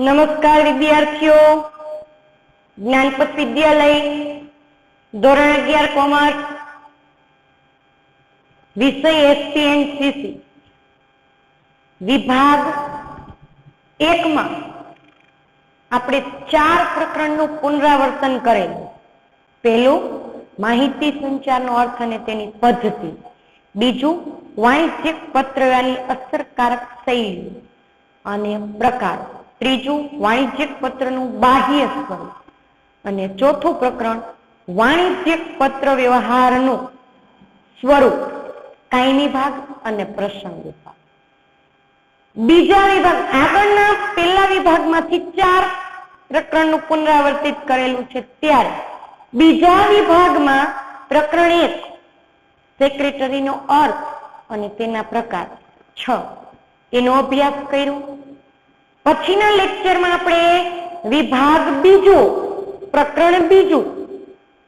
નમસ્કાર વિદ્યાર્થીઓ, જ્ઞાનપથ વિદ્યાલય ધોરણ 11 કોમર્સ, વિષય એસપીએનસીસી, વિભાગ 1 માં આપણે 4 પ્રકરણનું પુનરાવર્તન કરેલું. પહેલું, માહિતી સંચારનો અર્થ અને તેની પદ્ધતિ. બીજું, વાણિજ્યિક પત્રવ્યવહારની અસરકારક શૈલી અને પ્રકાર. ત્રીજું, વાણિજ્યિક પત્રનું બાહ્ય સ્વરૂપ. અને ચોથું પ્રકરણ, વાણિજ્યિક પત્ર વ્યવહારનું સ્વરૂપ, કાયમી ભાગ અને પ્રસંગી ભાગ. બીજા વિભાગ, આગળના પહેલા વિભાગમાંથી 4 પ્રકરણનું પુનરાવર્તિત કરેલું છે. ત્યારે બીજા વિભાગમાં પ્રકરણ 1, સેક્રેટરીનો અર્થ અને તેના પ્રકાર 6, એનો અભ્યાસ કર્યો. પછીના લેક્ચરમાં આપણે વિભાગ બીજો, પ્રકરણ બીજું,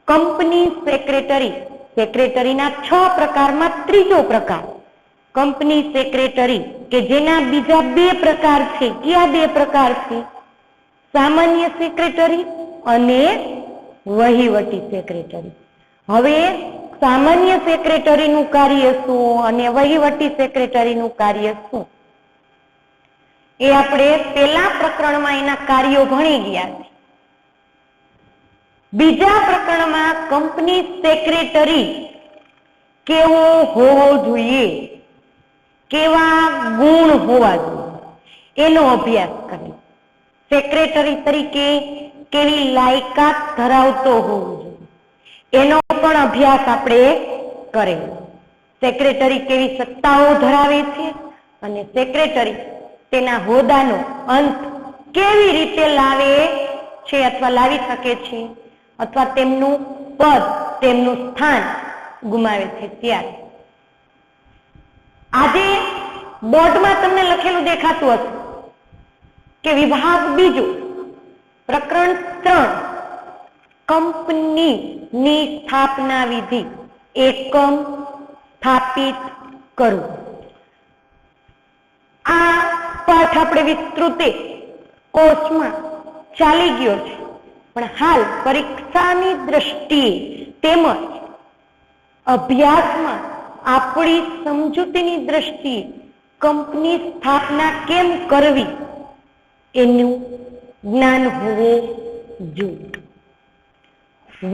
કંપની સેક્રેટરી, સેક્રેટરીના 6 પ્રકારમાં ત્રીજો પ્રકાર કંપની સેક્રેટરી, કે જેના બીજા 2 પ્રકાર છે. કયા 2 પ્રકાર છે? સામાન્ય સેક્રેટરી અને વહીવટી સેક્રેટરી. હવે સામાન્ય સેક્રેટરીનું કાર્ય શું અને વહીવટી સેક્રેટરીનું કાર્ય શું, એ આપણે પેલા પ્રકરણમાં એના કાર્યો ભણી ગયા છે. બીજા પ્રકરણમાં કંપની સેક્રેટરી કેવો હોવો જોઈએ, કેવા ગુણ હોવા જોઈએ, એનો અભ્યાસ કર્યો. સેક્રેટરી તરીકે કેવી લાયકાત ધરાવતો હોવો જોઈએ, એનો પણ અભ્યાસ આપણે કરેલો. સેક્રેટરી કેવી સત્તાઓ ધરાવે છે અને સેક્રેટરી તેના હોદ્દાનો અંત કેવી રીતે લાવે છે અથવા લાવી શકે છે, અથવા તેમનું પદ, તેમનું સ્થાન ગુમાવે છે. ત્યારે આજે બોર્ડમાં તમને લખેલું દેખાતું હશે કે વિભાગ બીજો, પ્રકરણ 3, કંપનીની સ્થાપના વિધિ, એકમ સ્થાપિત કરવું. આ પાઠ આપણે વિસ્તૃતે કોર્સમાં ચાલી ગયો છે, પણ હાલ પરીક્ષાની દ્રષ્ટિએ તેમજ અભ્યાસમાં આપણી સમજૂતીની દ્રષ્ટિએ કંપની સ્થાપના કેમ કરવી એનું જ્ઞાન હોવું જોઈએ.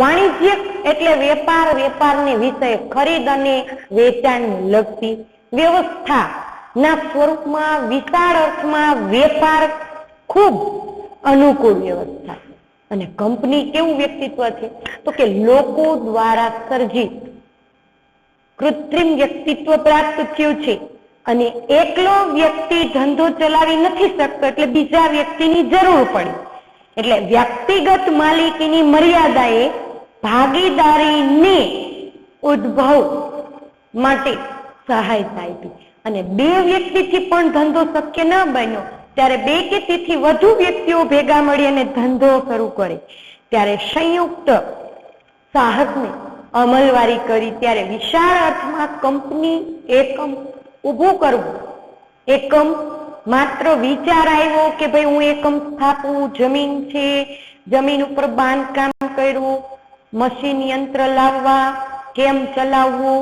વાણિજ્ય એટલે વેપાર, વેપારને વિષય, ખરીદ અને વેચાણને લગતી વ્યવસ્થા ના સ્વરૂપમાં, વિશાળ અર્થમાં વેપાર ખૂબ અનુકૂળ વ્યવસ્થા. અને કંપની કેવું વ્યક્તિત્વ છે? તો કે લોકો દ્વારા સર્જિત કૃત્રિમ વ્યક્તિત્વ પ્રાપ્ત થયું છે. અને એકલો વ્યક્તિ ધંધો ચલાવી નથી શકતો, એટલે બીજા વ્યક્તિની જરૂર પડે. એટલે વ્યક્તિગત માલિકીની મર્યાદાએ ભાગીદારીને ઉદ્ભવ માટે સહાયતા આપી. અને 2 વ્યક્તિથી પણ ધંધો શક્ય ન બન્યો, ત્યારે 2 કે તેથી વધુ વ્યક્તિઓ ભેગા મળી અને ધંધો શરૂ કરે, ત્યારે સંયુક્ત સાહસને અમલવારી કરી. ત્યારે વિશાળ અર્થમાં કંપની એકમ ઊભું કરવું. એકમ માત્ર વિચાર આવ્યો કે ભાઈ હું એકમ સ્થાપવું, જમીન છે, જમીન ઉપર બાંધકામ કર્યું, મશીન યંત્ર લાવવા, કેમ ચલાવવું,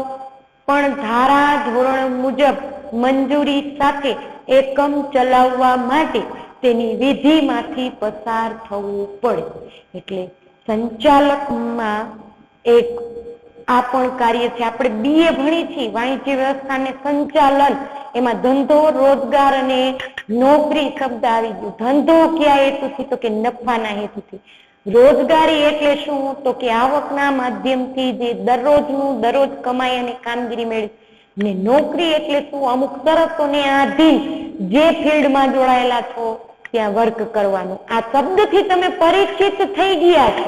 પણ ધારા ધોરણ મુજબ મંજૂરી સાથે એકમ ચલાવવા માટે તેની વિધિમાંથી પસાર થવું પડે. એટલે સંચાલકમાં એક આ પણ કાર્ય છે. આપણે BA ભણી છીએ વાણિજ્ય વ્યવસ્થા અને સંચાલન, એમાં ધંધો, રોજગાર અને નોકરી શબ્દ આવી ગયો. ધંધો કયા હેતુથી? તો કે નફાના હેતુથી. રોજગારી એટલે શું? તો કે આવકના માધ્યમથી જે દરરોજ કમાઈ અને કામગીરી મેળવી. ને નોકરી એટલે શું? અમુક શરતોને આધીન જે ફિલ્ડમાં જોડાયેલા છો ત્યાં વર્ક કરવાનું. આ શબ્દથી તમે પરિચિત થઈ ગયા છો.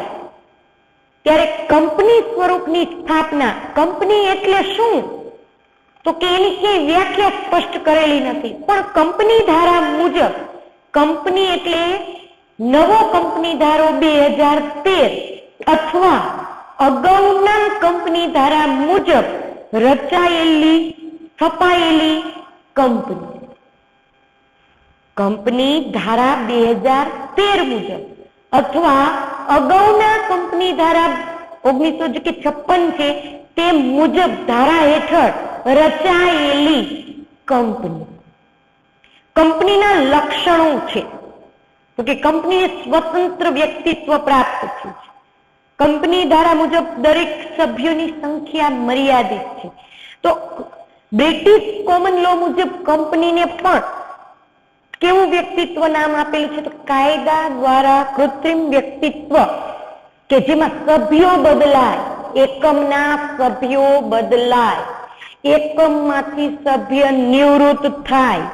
ત્યારે કંપની સ્વરૂપની સ્થાપના, કંપની એટલે શું? તો કે એની ક્યાંય વ્યાખ્યા સ્પષ્ટ કરેલી નથી. પણ કંપની ધારા મુજબ કંપની એટલે નવો કંપની ધારો 2013 અથવા અગાઉના કંપની ધારા મુજબ રચાયેલી, છપાયેલી કંપની. કંપની ધારા 2013 મુજબ અથવા અગાઉના કંપની ધારા 1956 છે તે મુજબ ધારા હેઠળ રચાયેલી કંપની. કંપનીના લક્ષણો છે તો કે કંપનીને સ્વતંત્ર વ્યક્તિત્વ પ્રાપ્ત છે. કંપની ધારા મુજબ દરેક સભ્યોની સંખ્યા મર્યાદિત છે. તો બ્રિટિશ કોમન લો મુજબ કંપનીને પણ કેવું વ્યક્તિત્વ નામ આપેલું છે? તો કાયદા દ્વારા કૃત્રિમ વ્યક્તિત્વ કે જેમાં સભ્યો બદલાય, એકમના સભ્યો બદલાય, એકમમાંથી સભ્ય નિવૃત્ત થાય,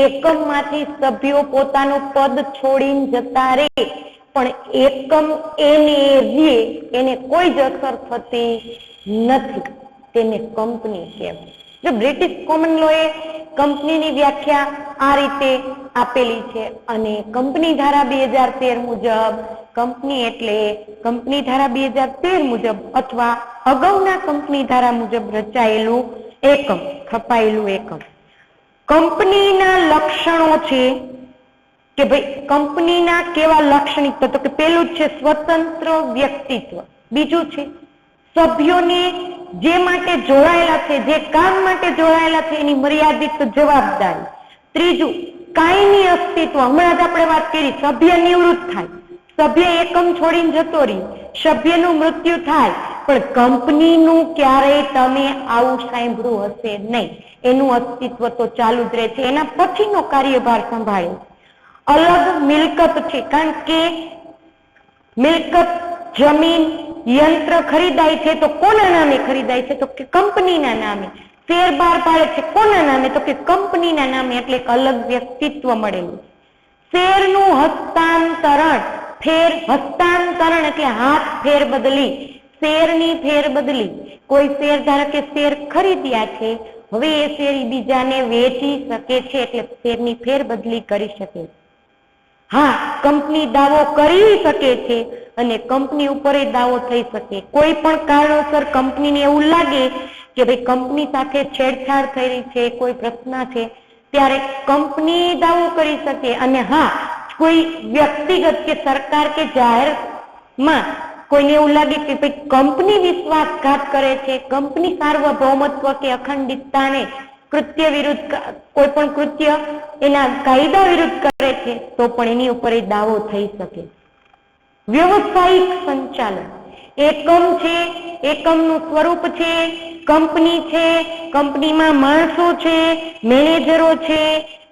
એકમમાંથી સભ્યો પોતાનું પદ છોડીને જતા રહે પણ એકમ એને કોઈ જ અસર થતી નથી, તેને કંપની કહેવાય. જો બ્રિટિશ કોમન લો એ કંપનીની વ્યાખ્યા આ રીતે આપેલી છે અને કંપની ધારા 2013 મુજબ કંપની એટલે કંપની ધારા 2013 મુજબ અથવા અગાઉના કંપની ધારા મુજબ રચાયેલું એકમ, સ્થપાયેલું એકમ. કંપનીના લક્ષણો છે કે ભાઈ કંપનીના કેવા લાક્ષણિક તો કે પેલું છે સ્વતંત્ર વ્યક્તિત્વ, બીજું છે સભ્યોને જે માટે જોડાયેલા છે, જે કામ માટે જોડાયેલા છે એની મર્યાદિત જવાબદારી, ત્રીજું કાયમી અસ્તિત્વ. હમણાં જ આપણે વાત કરી, સભ્ય નિવૃત્ત થાય, સભ્ય એકમ છોડીને જતો રહે, સભ્યનું મૃત્યુ થાય પણ કંપનીનું ક્યારેય તમે આવું સાંભળ્યું હશે નહીં, એનું અસ્તિત્વ તો ચાલુ જ રહે છે, એના પછીનો કાર્યભાર સંભાળે. અલગ મિલકત છે, કારણ કે મિલકત, જમીન, યંત્ર ખરીદાય છે તો કોના નામે ખરીદાય છે? તો કે કંપનીના નામે. શેર બહાર પાડે છે કોના નામે? તો કે કંપનીના નામે, એટલે અલગ વ્યક્તિત્વ મળેલું. શેરનું હસ્તાંતરણ, હસ્તાંતરણ એટલે હાથ ફેર બદલી, શેરની ફેર બદલી. કોઈ શેર ધારકે શેર ખરીદ્યા છે, હવે એ શેર બીજાને વેચી શકે છે, એટલે શેરની ફેર બદલી કરી શકે. હા, કંપની દાવો કરી શકે છે અને કંપની ઉપર દાવો થઈ શકે. કોઈ પણ કારણોસર કંપનીને એવું લાગે કે ભાઈ કંપની સાથે છેડછાડ થઈ રહી છે, કોઈ પ્રશ્ન છે, ત્યારે કંપની દાવો કરી શકે. અને હા, કોઈ વ્યક્તિગત કે સરકાર કે જાહેરમાં કોઈને એવું લાગે કે ભાઈ કંપની વિશ્વાસઘાત કરે છે, કંપની સાર્વભૌમત્વ કે અખંડિતતાને કૃત્ય વિરુદ્ધ, કોઈ પણ કૃત્ય એના કાયદા વિરુદ્ધ કરે છે, તો પણ એની ઉપર એ દાવો થઈ શકે. વ્યવસાયિક સંચાલન, એકમ છે, એકમનું સ્વરૂપ છે, કંપની છે, કંપનીમાં માણસો છે, મેનેજરો છે,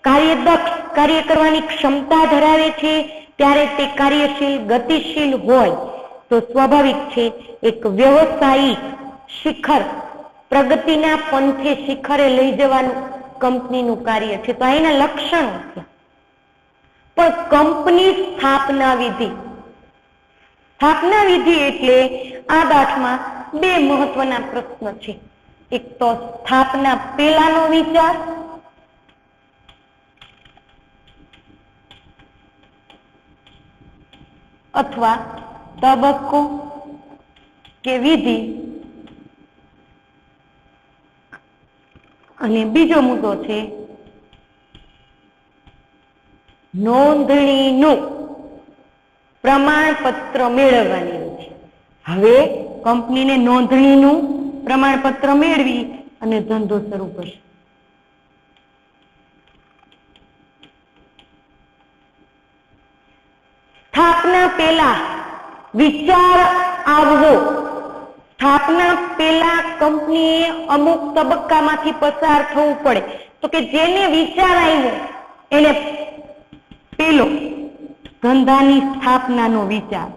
કાર્યદક્ષ, કાર્ય કરવાની ક્ષમતા ધરાવે છે, ત્યારે તે કાર્યશીલ, ગતિશીલ હોય તો સ્વાભાવિક છે એક વ્યવસાયિક શિખર, પ્રગતિના પંથે શિખરે લઈ જવાનું કંપનીનું કાર્ય છે. તો અહીંના લક્ષણો છે. પણ કંપની સ્થાપના વિધિ, સ્થાપના વિધિ એટલે આ પાઠમાં બે મહત્વના પ્રશ્ન છે. એક તો સ્થાપના પહેલાનો વિચાર અથવા તબક્કો કે વિધિ, અને બીજો મુદ્દો છે નોંધણીનું પ્રમાણપત્ર મેળવવાની છે. હવે કંપનીને નોંધણીનું પ્રમાણપત્ર મેળવી અને ધંધો શરૂ કરશે. સ્થાપના પહેલા વિચાર આવવો, સ્થાપના પહેલા કંપનીએ અમુક તબક્કામાંથી પસાર થવું પડે. તો કે જેને વિચાર આવ્યો એને પેલો ધંધાની સ્થાપનાનો વિચાર,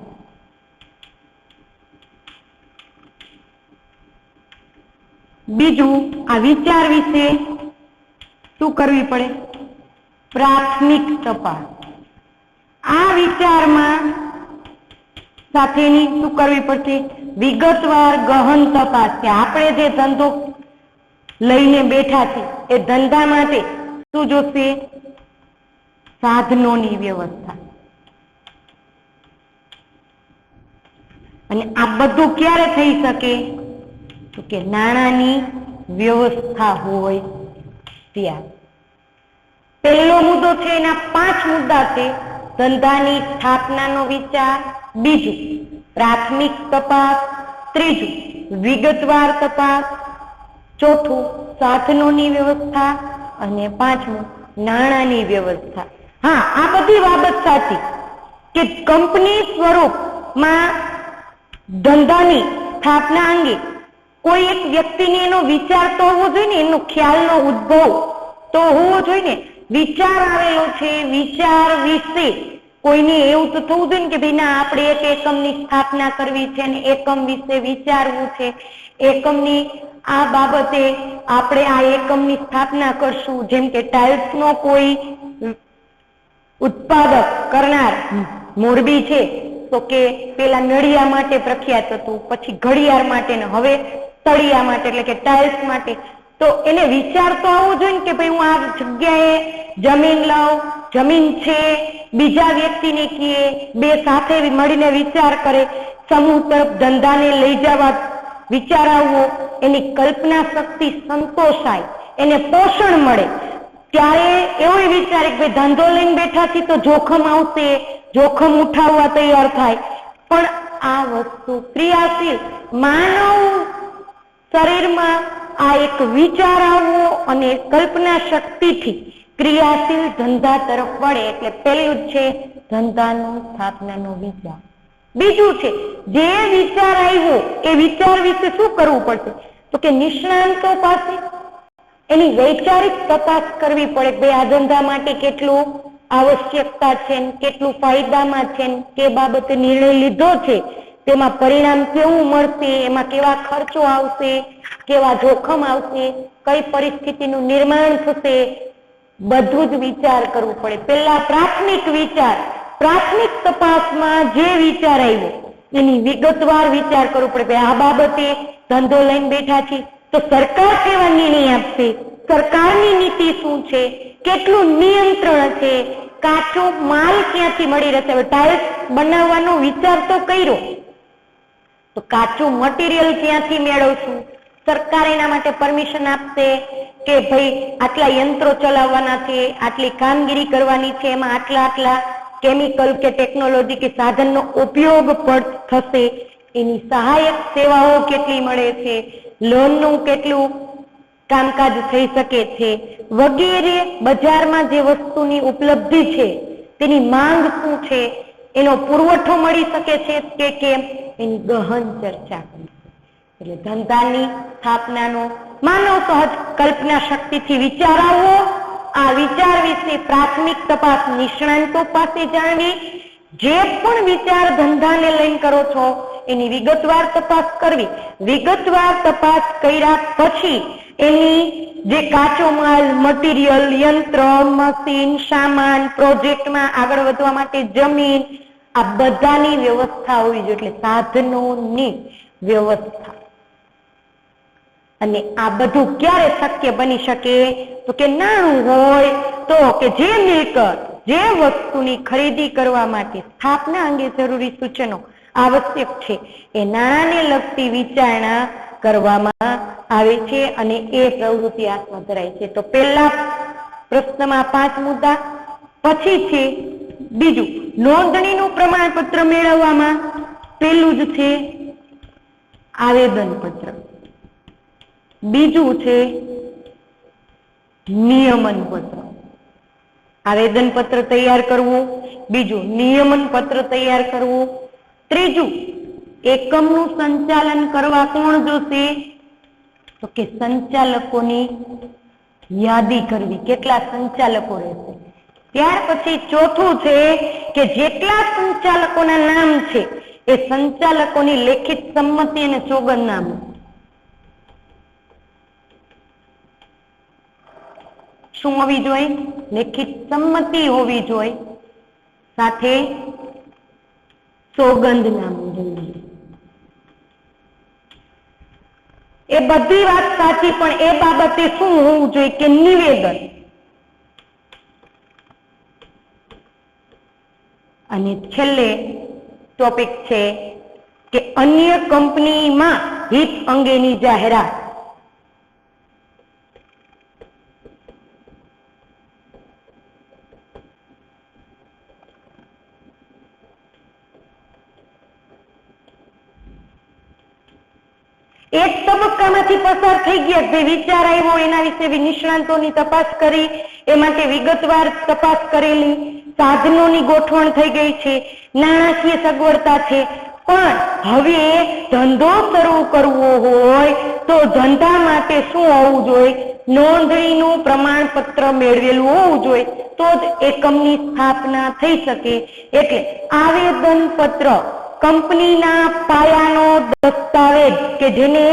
બીજું આ વિચાર વિશે શું કરવી પડે? પ્રાથમિક તપાસ. આ વિચારમાં સાથેની શું કરવી પડશે? વિગતવાર ગહન તપાસ. કે આપણે જે ધંધો લઈને બેઠા છે એ ધંધા માટે શું જોશે? સાધનોની વ્યવસ્થા. અને આ બધું ક્યારે થઈ શકે? તો કે નાણાંની વ્યવસ્થા હોય ત્યાં. પહેલો મુદ્દો છે, એના 5 મુદ્દા છે. ધંધાની સ્થાપનાનો વિચાર, બીજું પ્રાથમિક તપાસ, ત્રીજું વિગતવાર તપાસ, ચોથું સાધનોની વ્યવસ્થા અને પાંચમું નાણાંની વ્યવસ્થા. હા, આ બધી બાબત સાચી કે કંપની સ્વરૂપમાં ધંધાની સ્થાપના અંગે કોઈ એક વ્યક્તિને એનો વિચાર તો હોવો જોઈએ ને, એનો ખ્યાલનો ઉદ્ભવ તો હોવો જોઈએ ને. વિચાર આવેલો છે, વિચાર વિશે કોઈને એવું તો થવું જોઈએ ને કે ભાઈ ના, આપણે એક એકમની સ્થાપના કરવી છે ને એકમ વિશે વિચારવું છે, એકમની આ બાબતે આપણે આ એકમની સ્થાપના કરશું. જેમ કે ટાઇલ્સનો કોઈ ઉત્પાદક કરનાર મોરબી છે, તો કે પેલા નળિયા માટે પ્રખ્યાત હતું, પછી ઘડિયાળ માટે ને હવે તળિયા માટે, એટલે કે ટાઇલ્સ માટે. તો એને વિચાર તો આવવો જોઈએ ને કે ભાઈ હું આ જગ્યાએ જમીન લઉં, જમીન છે, બીજા વ્યક્તિને કહીએ, બે સાથે મળીને વિચાર કરે, સમૂહ તરફ ધંધાને લઈ જવા વિચાર આવવો, એની કલ્પના શક્તિ સંતોષાય, એને પોષણ મળે, ત્યારે એવો વિચારે કે ભાઈ ધંધો લઈને બેઠા છીએ તો જોખમ આવશે, જોખમ ઉઠાવવા તૈયાર થાય. પણ આ વસ્તુ ક્રિયાશીલ માનવ શરીરમાં આ એક વિચાર આવવો અને કલ્પના શક્તિથી ક્રિયાશીલ ધંધા તરફ વળે. એટલે પહેલું જ છે ધંધાનો સ્થાપનાનો વિચાર. બીજું છે, જે વિચાર આવ્યો એ વિચાર વિશે શું કરવું પડશે, તો કે નિષ્ણાંતો પાસે એની વૈચારિક તપાસ કરવી પડે. ભાઈ આ ધંધા માટે કેટલું આવશ્યકતા છે, કેટલું ફાયદામાં છે, કે બાબતે નિર્ણય લીધો છે તેમાં પરિણામ કેવું મળશે, એમાં કેવા ખર્ચો આવશે, કેવા જોખમ આવશે, કઈ પરિસ્થિતિનું નિર્માણ થશે, બધું જ વિચાર કરવું પડે. પેલા પ્રાથમિક વિચાર, પ્રાથમિક તપાસમાં જે વિચાર આવ્યો એની વિગતવાર વિચાર કરવો પડે. આ બાબતે ધંધો લઈને બેઠા છીએ તો સરકાર કેવા નિર્ણય આપશે, સરકારની નીતિ શું છે, કેટલું નિયંત્રણ છે, કાચો માલ ક્યાંથી મળી રહેશે. હવે ટાઇલ્સ બનાવવાનો વિચાર તો કર્યો, તો કાચું મટીરિયલ ક્યાંથી મેળવશું, સરકાર એના માટે પરમિશન આપશે કે ભાઈ આટલા યંત્રો ચલાવવાના છે, આટલી કામગીરી કરવાની છે, એમાં આટલા કેમિકલ કે ટેકનોલોજી કે સાધનનો ઉપયોગ પણ થશે, એની સહાયક સેવાઓ કેટલી મળે છે, લોનનું કેટલું કામકાજ થઈ શકે છે, વગેરે બજારમાં જે વસ્તુની ઉપલબ્ધિ છે તેની માંગ શું છે, એનો પુરવઠો મળી શકે છે કે કેમ, એની ગહન ચર્ચા કરી. એટલે ધંધાની સ્થાપનાનો માનવ સહજ કલ્પના શક્તિથી વિચાર આવવો, આ વિચાર વિશે પ્રાથમિક તપાસ નિષ્ણાંતો પાસે જાણવી, જે પણ વિચાર ધંધાને લઈને કરો છો એની વિગતવાર તપાસ કરવી. વિગતવાર તપાસ કર્યા પછી એની જે કાચો માલ, મટીરિયલ, યંત્ર, મશીન, સામાન, પ્રોજેક્ટમાં આગળ વધવા માટે જમીન, આ બધાની વ્યવસ્થા હોવી જોઈએ. એટલે સાધનોની વ્યવસ્થા. અને આ બધું ક્યારે શક્ય બની શકે, તો કે નાણું હોય તો, કે જે મિલકત, જે વસ્તુની ખરીદી કરવા માટે સ્થાપના અંગે જરૂરી સૂચનો આવશ્યક છે એ નાણાંને લગતી વિચારણા કરવામાં આવે છે અને એ પ્રવૃત્તિ હાથમાં ધરાય છે. તો પહેલા પ્રશ્નમાં 5 મુદ્દા, પછી છે બીજું નોંધણીનું પ્રમાણપત્ર મેળવવામાં પહેલું જ છે આવેદન પત્ર, બીજું છે નિયમન પત્ર. આવેદન પત્ર તૈયાર કરવું, બીજું નિયમન પત્ર તૈયાર કરવું, ત્રીજું એકમનું સંચાલન કરવા કોણ જોશે, તો કે સંચાલકોની યાદી કરવી, કેટલા સંચાલકો રહેશે. ત્યાર પછી ચોથું છે કે જેટલા સંચાલકોના નામ છે એ સંચાલકોની લેખિત સંમતિ અને સોગંદનામું. શું હોવી જોઈએ? લેખિત સંમતિ હોવી જોઈએ, સાથે સોગંદનામું જોઈએ. એ બધી વાત સાચી, પણ એ બાબતે શું હોવું જોઈએ કે નિવેદન. અને છેલ્લે ટોપિક છે કે અન્ય કંપનીમાં હિત અંગેની જાહેરાત. એક તબક્કામાંથી પસાર થઈ ગયા, જે વિચાર આવ્યો એના વિશે નિષ્ણાંતોની તપાસ કરી, એ માટે વિગતવાર તપાસ કરેલી, સાધનોની ગોઠવણ થઈ ગઈ છે, નાણાકીય સગવડતા છે, પણ હવે ધંધો શરૂ કરવો હોય તો ધંધા માટે શું હોવું જોઈએ? નોંધણીનું પ્રમાણપત્ર મેળવેલું હોવું જોઈએ, તો જ એકમની સ્થાપના થઈ શકે. એટલે આવેદન પત્ર કંપનીના પાયાનો દસ્તાવેજ કે જેને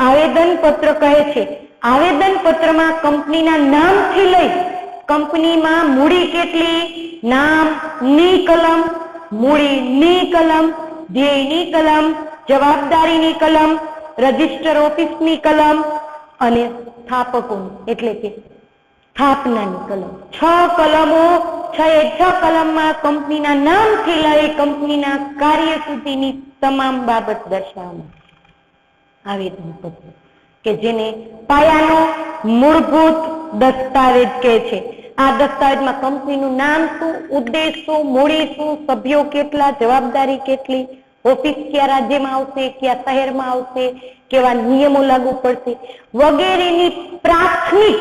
આવેદન પત્ર કહે છે. આવેદન પત્રમાં કંપનીના નામથી લઈ કંપનીમાં મૂડી કેટલી, નામ ની કલમ, મૂડીની કલમ, ધ્યેયની કલમ, જવાબદારીની કલમ, રજિસ્ટર ઓફિસની કલમ અને સ્થાપકોની એટલે કે સ્થાપનાની કલમ, 6 કલમો, 6 કલમમાં કંપનીના નામથી લઈ કંપનીના કાર્ય સુધીની તમામ બાબત દર્શાવવામાં આવેદન પત્ર કે જેને પાયાનો મૂળભૂત દસ્તાવેજ કહે છે. આ દસ્તાવેજમાં કંપનીનું નામ શું, ઉદ્દેશ શું, મૂડી શું, સભ્યો કેટલા, જવાબદારી કેટલી, ઓફિસ કયા રાજ્યમાં આવશે, કયા શહેરમાં આવશે, કેવા નિયમો લાગુ પડશે વગેરેની પ્રાથમિક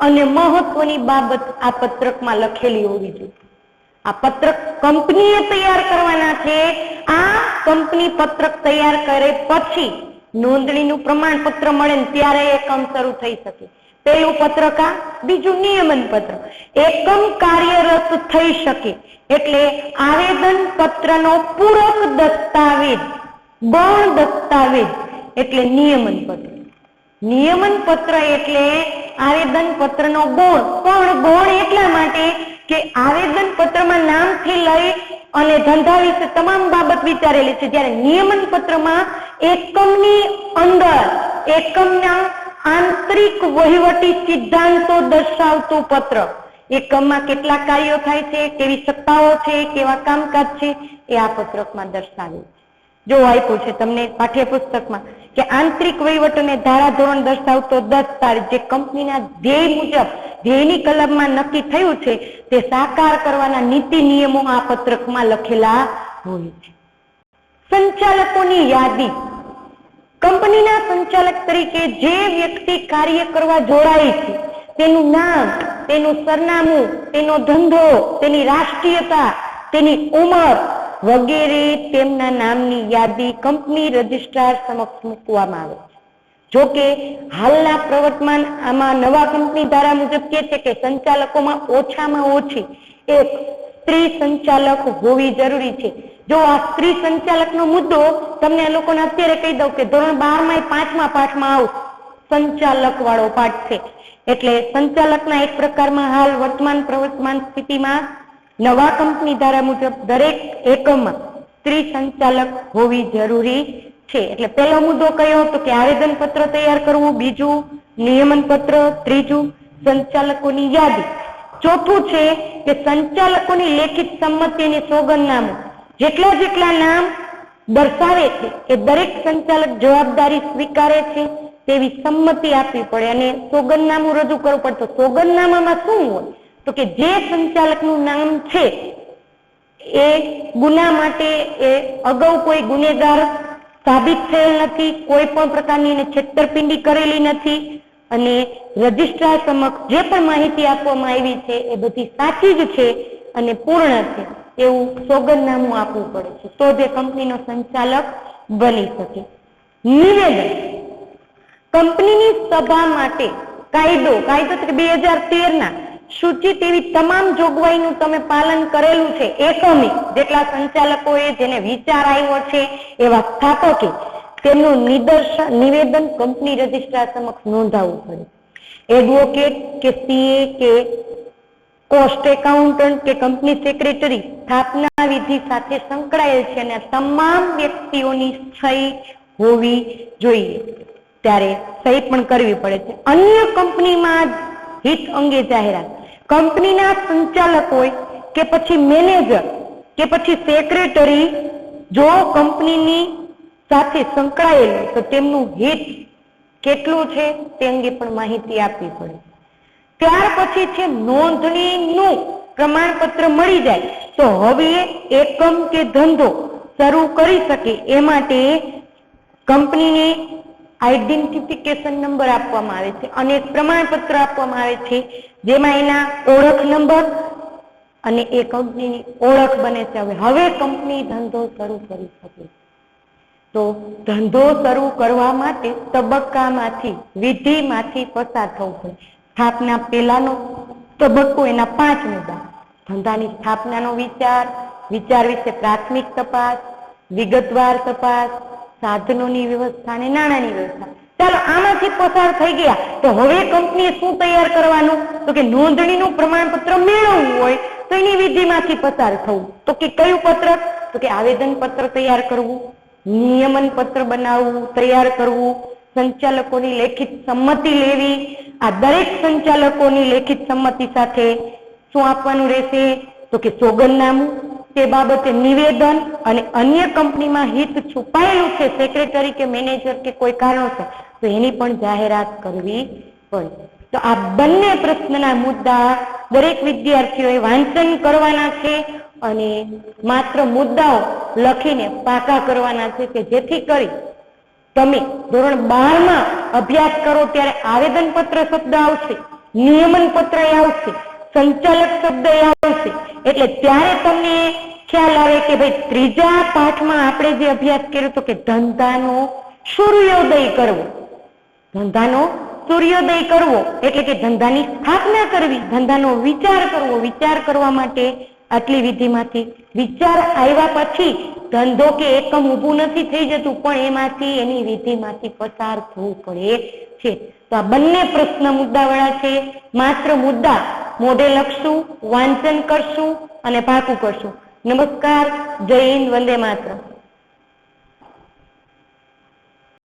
અને મહત્વની બાબત આ પત્રકમાં લખેલી હોવી જોઈએ. આ પત્રક કંપનીએ તૈયાર કરવાના છે. આ કંપની પત્રક તૈયાર કરે પછી નોંધણીનું પ્રમાણપત્ર મળે ને ત્યારે એકમ શરૂ થઈ શકે. પહેલું પત્રક આ, બીજું નિયમન પત્ર. એકમ કાર્યરત થઈ શકે એટલે આવેદન પત્રનો પૂરક દસ્તાવેજ, ગૌણ દસ્તાવેજ એટલે નિયમન પત્ર. નિયમન પત્ર એટલે આવેદન પત્રનો ગૌણ, પણ ગૌણ એટલા માટે કે આવેદન પત્રમાં નામથી લઈ અને ધંધા વિશે તમામ બાબત વિચારેલી છે, જ્યારે નિયમન પત્રમાં એકમની અંદર એકમના આંતરિક વહીવટી સિદ્ધાંતો દર્શાવતું પત્ર. એકમમાં કેટલા કાર્યો થાય છે, કેવી સત્તાઓ છે, કેવા કામકાજ છે, એ આ પત્રકમાં દર્શાવે છે. જો આપ્યું છે તમને પાઠ્યપુસ્તકમાં કે આંતરિક વહીવટ અને ધારાધોરણ દર્શાવતો દસ્તાવેજ જે કંપનીના ધ્યેય મુજબ ધ્યેયની કલમમાં નક્કી થયું છે તે સાકાર કરવાના નીતિ નિયમો આ પત્રકમાં લખેલા હોય છે. સંચાલકોની યાદી. કંપનીના સંચાલક તરીકે જે વ્યક્તિ કાર્ય કરવા જોડાય છે તેનું નામ, તેનું સરનામું, તેનો ધંધો, તેની રાષ્ટ્રીયતા, તેની ઉંમર વગેરે તેમના નામની યાદી કંપની રજિસ્ટ્રાર સમક્ષ મૂકવામાં આવે છે. જોકે હાલના પ્રવર્તમાન આમાં નવા કંપની ધારા મુજબ કહે છે કે સંચાલકોમાં ઓછામાં ઓછી એક સ્ત્રી સંચાલક હોવી જરૂરી છે. જો આ સ્ત્રી સંચાલકનો મુદ્દો તમને આ લોકોને અત્યારે કહી દઉં કે ધોરણ 12માં 5મા પાઠમાં આવું સંચાલક વાળો પાઠ છે. એટલે સંચાલકના એક પ્રકારમાં હાલ વર્તમાન પ્રવર્તમાન સ્થિતિમાં નવા કંપની ધારા મુજબ દરેક એકમમાં સ્ત્રી સંચાલક હોવી જરૂરી છે. એટલે પહેલો મુદ્દો કયો હતો કે આવેદન પત્ર તૈયાર કરવું, બીજું નિયમન પત્ર, ત્રીજું સંચાલકોની યાદી, ચોથું છે કે સંચાલકોની લેખિત સંમતિ અને સોગંદનામું. જેટલા નામ દર્શાવે છે એ દરેક સંચાલક જવાબદારી સ્વીકારે છે તેવી સંમતિ આપવી પડે અને સોગંદનામું રજૂ કરવું પડે. તો સોગંદનામામાં શું હોય તો કે જે સંચાલકનું નામ છે એ ગુના માટે એ અગાઉ કોઈ ગુનેગાર સાબિત થયેલ નથી, કોઈ પણ પ્રકારની એને છેતરપિંડી કરેલી નથી અને રજિસ્ટ્રાર સમક્ષ જે પણ માહિતી આપવામાં આવી છે એ બધી સાચી જ છે અને પૂર્ણ છે એવું સોગંદનામું આપવું પડે છે, તો જે કંપનીનો સંચાલક બની શકે. નિવેદન. કંપનીની સભા માટે કાયદો 2013ના સૂચિત એવી તમામ જોગવાઈનું તમે પાલન કરેલું છે. એકમે જેટલા સંચાલકોએ જેને વિચાર આવ્યો છે એવા સ્થાપકે તેમનું નિવેદન કંપની રજિસ્ટ્રાર સમક્ષ નોંધાવવું પડે. એડવોકેટ કે સીએ કે કોસ્ટ એકાઉન્ટન્ટ કે કંપની સેક્રેટરી સ્થાપના વિધિ સાથે સંકળાયેલ છે અને તમામ વ્યક્તિઓની સહી હોવી જોઈએ. ત્યારે સહી પણ કરવી પડે છે. અન્ય કંપનીમાં હિત અંગે જાહેરાત. કંપનીના સંચાલક હોય કે પછી મેનેજર કે પછી સેક્રેટરી જો કંપનીની સાથે સંકળાયેલ હોય તો તેમનું હિત કેટલું છે તે અંગે પણ માહિતી આપવી પડે. ત્યાર પછી છે નોંધણીનું પ્રમાણપત્ર મળી જાય તો હવે એકમ કે ધંધો શરૂ કરી શકે એ માટે કંપનીને આઈડેન્ટિફિકેશન નંબર આપવામાં આવે છે અને એક પ્રમાણપત્ર આપવામાં આવે છે જેમાં એના ઓળખ નંબર અને એ કંપનીની ઓળખ બને છે. હવે કંપની ધંધો શરૂ કરી શકે. તો ધંધો શરૂ કરવા માટે તબક્કામાંથી વિધિમાંથી પસાર થવું પડે. સ્થાપના પહેલાનો તબક્કો એના 5 મુદ્દા: ધંધાની સ્થાપનાનો વિચાર વિશે પ્રાથમિક તપાસ, વિગતવાર તપાસ, સાધનોની વ્યવસ્થા અને નાણાંની વ્યવસ્થા. ચાલો આમાંથી પસાર થઈ ગયા તો હવે કંપનીએ શું તૈયાર કરવાનું? તો કે નોંધણીનું પ્રમાણપત્ર મેળવવું હોય તો એની વિધિમાંથી પસાર થવું. તો કે કયું પત્રક? તો કે આવેદન પત્ર તૈયાર કરવું, નિયમન પત્ર બનાવવું, તૈયાર કરવું, સંચાલકોની લેખિત સંમતિ લેવી. આ દરેક સંચાલકોની લેખિત સંમતિ સાથે શું આપવાનું રહેશે? તો કે સોગંદનામું, તે બાબતે નિવેદન અને અન્ય કંપનીમાં હિત છુપાયેલું છે સેક્રેટરી કે મેનેજર કે કોઈ કારણોસર તો એની પણ જાહેરાત કરવી પડે. તો આ બંને પ્રશ્નના મુદ્દા દરેક વિદ્યાર્થીઓએ વાંચન કરવાના છે અને માત્ર મુદ્દાઓ લખીને પાકા કરવાના છે કે જેથી કરી તમે ધોરણ 12 માં અભ્યાસ કરો ત્યારે આવેદન પત્ર શબ્દ આવશે, નિયમન પત્ર આવશે, સંચાલક શબ્દ આવશે, એટલે ત્યારે તમને ખ્યાલ આવે કે ભાઈ ત્રીજા પાઠમાં આપણે જે અભ્યાસ કર્યો તો કે ધંધાનો સૂર્યોદય કરવો. ધંધાનો સૂર્યોદય કરવો એટલે કે ધંધાની સ્થાપના કરવી, ધંધાનો વિચાર કરવો. વિચાર કરવા માટે આટલી વિધિમાંથી વિચાર આવ્યા પછી ધંધો કે એકમ ઊભું નથી થઈ જતું, પણ એમાંથી એની વિધિમાંથી પસાર થવું પડે છે. તો આ બંને પ્રશ્ન મુદ્દાવાળા છે. માત્ર મુદ્દા મોઢે લખશું, વાંચન કરશું અને પાકું કરશું. નમસ્કાર, જય હિન્દ, વંદે માતરમ.